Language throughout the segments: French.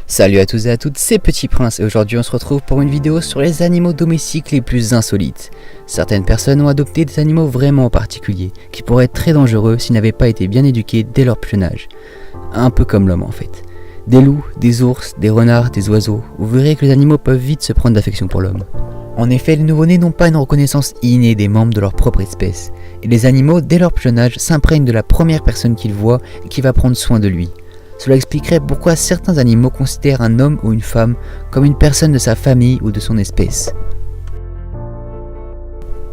Salut à tous et à toutes, c'est Petit Prince et aujourd'hui on se retrouve pour une vidéo sur les animaux domestiques les plus insolites. Certaines personnes ont adopté des animaux vraiment particuliers, qui pourraient être très dangereux s'ils n'avaient pas été bien éduqués dès leur plus jeune âge. Un peu comme l'homme en fait. Des loups, des ours, des renards, des oiseaux, vous verrez que les animaux peuvent vite se prendre d'affection pour l'homme. En effet, les nouveau-nés n'ont pas une reconnaissance innée des membres de leur propre espèce, et les animaux, dès leur plus jeune âge, s'imprègnent de la première personne qu'ils voient et qui va prendre soin de lui. Cela expliquerait pourquoi certains animaux considèrent un homme ou une femme comme une personne de sa famille ou de son espèce.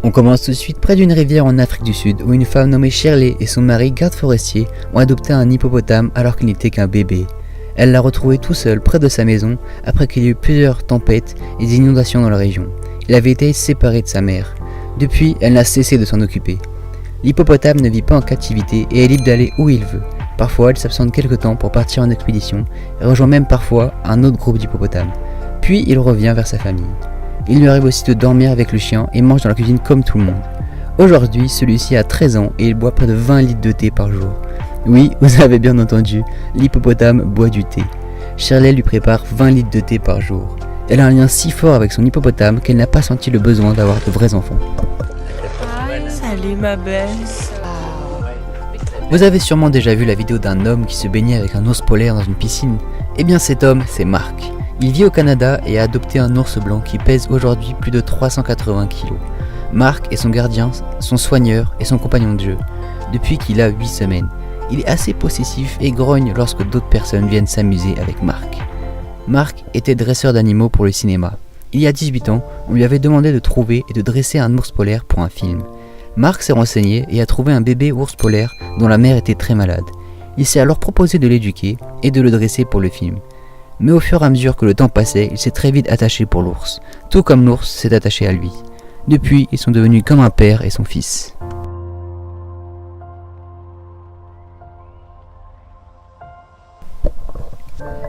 On commence tout de suite près d'une rivière en Afrique du Sud où une femme nommée Shirley et son mari, garde forestier, ont adopté un hippopotame alors qu'il n'était qu'un bébé. Elle l'a retrouvé tout seul près de sa maison après qu'il y ait eu plusieurs tempêtes et des inondations dans la région. Il avait été séparé de sa mère. Depuis, elle n'a cessé de s'en occuper. L'hippopotame ne vit pas en captivité et est libre d'aller où il veut. Parfois, elle s'absente quelque temps pour partir en expédition et rejoint même parfois un autre groupe d'hippopotames. Puis il revient vers sa famille. Il lui arrive aussi de dormir avec le chien et mange dans la cuisine comme tout le monde. Aujourd'hui, celui-ci a 13 ans et il boit près de 20 litres de thé par jour. Oui, vous avez bien entendu, l'hippopotame boit du thé. Shirley lui prépare 20 litres de thé par jour. Elle a un lien si fort avec son hippopotame qu'elle n'a pas senti le besoin d'avoir de vrais enfants. Salut ma belle. Vous avez sûrement déjà vu la vidéo d'un homme qui se baignait avec un ours polaire dans une piscine. Eh bien cet homme, c'est Mark. Il vit au Canada et a adopté un ours blanc qui pèse aujourd'hui plus de 380 kg. Mark est son gardien, son soigneur et son compagnon de jeu, depuis qu'il a 8 semaines. Il est assez possessif et grogne lorsque d'autres personnes viennent s'amuser avec Mark. Mark était dresseur d'animaux pour le cinéma. Il y a 18 ans, on lui avait demandé de trouver et de dresser un ours polaire pour un film. Mark s'est renseigné et a trouvé un bébé ours polaire dont la mère était très malade. Il s'est alors proposé de l'éduquer et de le dresser pour le film. Mais au fur et à mesure que le temps passait, il s'est très vite attaché pour l'ours, tout comme l'ours s'est attaché à lui. Depuis, ils sont devenus comme un père et son fils.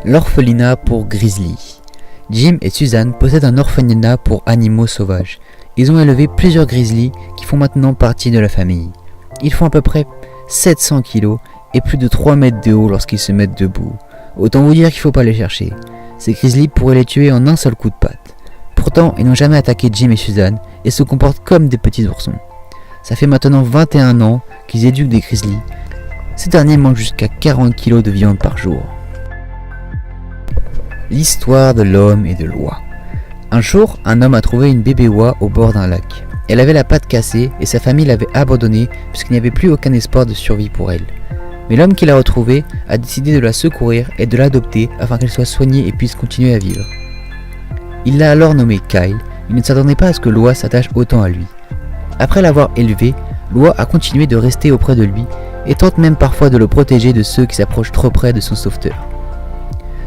L'orphelinat pour Grizzly. Jim et Suzanne possèdent un orphelinat pour animaux sauvages. Ils ont élevé plusieurs grizzlies qui font maintenant partie de la famille. Ils font à peu près 700 kg et plus de 3 mètres de haut lorsqu'ils se mettent debout. Autant vous dire qu'il ne faut pas les chercher. Ces grizzlies pourraient les tuer en un seul coup de patte. Pourtant, ils n'ont jamais attaqué Jim et Suzanne et se comportent comme des petits oursons. Ça fait maintenant 21 ans qu'ils éduquent des grizzlies. Ces derniers mangent jusqu'à 40 kg de viande par jour. L'histoire de l'homme et de l'oie. Un jour, un homme a trouvé une bébé oie au bord d'un lac. Elle avait la patte cassée et sa famille l'avait abandonnée puisqu'il n'y avait plus aucun espoir de survie pour elle. Mais l'homme qui l'a retrouvée a décidé de la secourir et de l'adopter afin qu'elle soit soignée et puisse continuer à vivre. Il l'a alors nommée Kyle. Il ne s'attendait pas à ce que l'oie s'attache autant à lui. Après l'avoir élevée, l'oie a continué de rester auprès de lui et tente même parfois de le protéger de ceux qui s'approchent trop près de son sauveteur.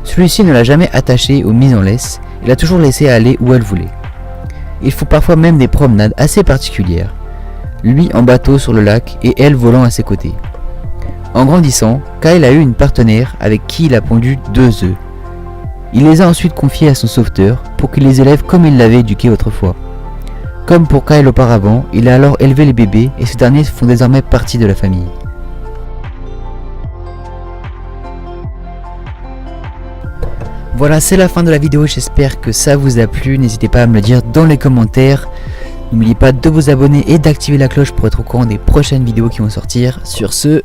Celui-ci ne l'a jamais attaché ou mis en laisse, il a toujours laissé aller où elle voulait. Il faut parfois même des promenades assez particulières, lui en bateau sur le lac et elle volant à ses côtés. En grandissant, Kyle a eu une partenaire avec qui il a pondu 2 œufs. Il les a ensuite confiés à son sauveteur pour qu'il les élève comme il l'avait éduqué autrefois. Comme pour Kyle auparavant, il a alors élevé les bébés et ces derniers font désormais partie de la famille. Voilà, c'est la fin de la vidéo, j'espère que ça vous a plu, n'hésitez pas à me le dire dans les commentaires. N'oubliez pas de vous abonner et d'activer la cloche pour être au courant des prochaines vidéos qui vont sortir. Sur ce,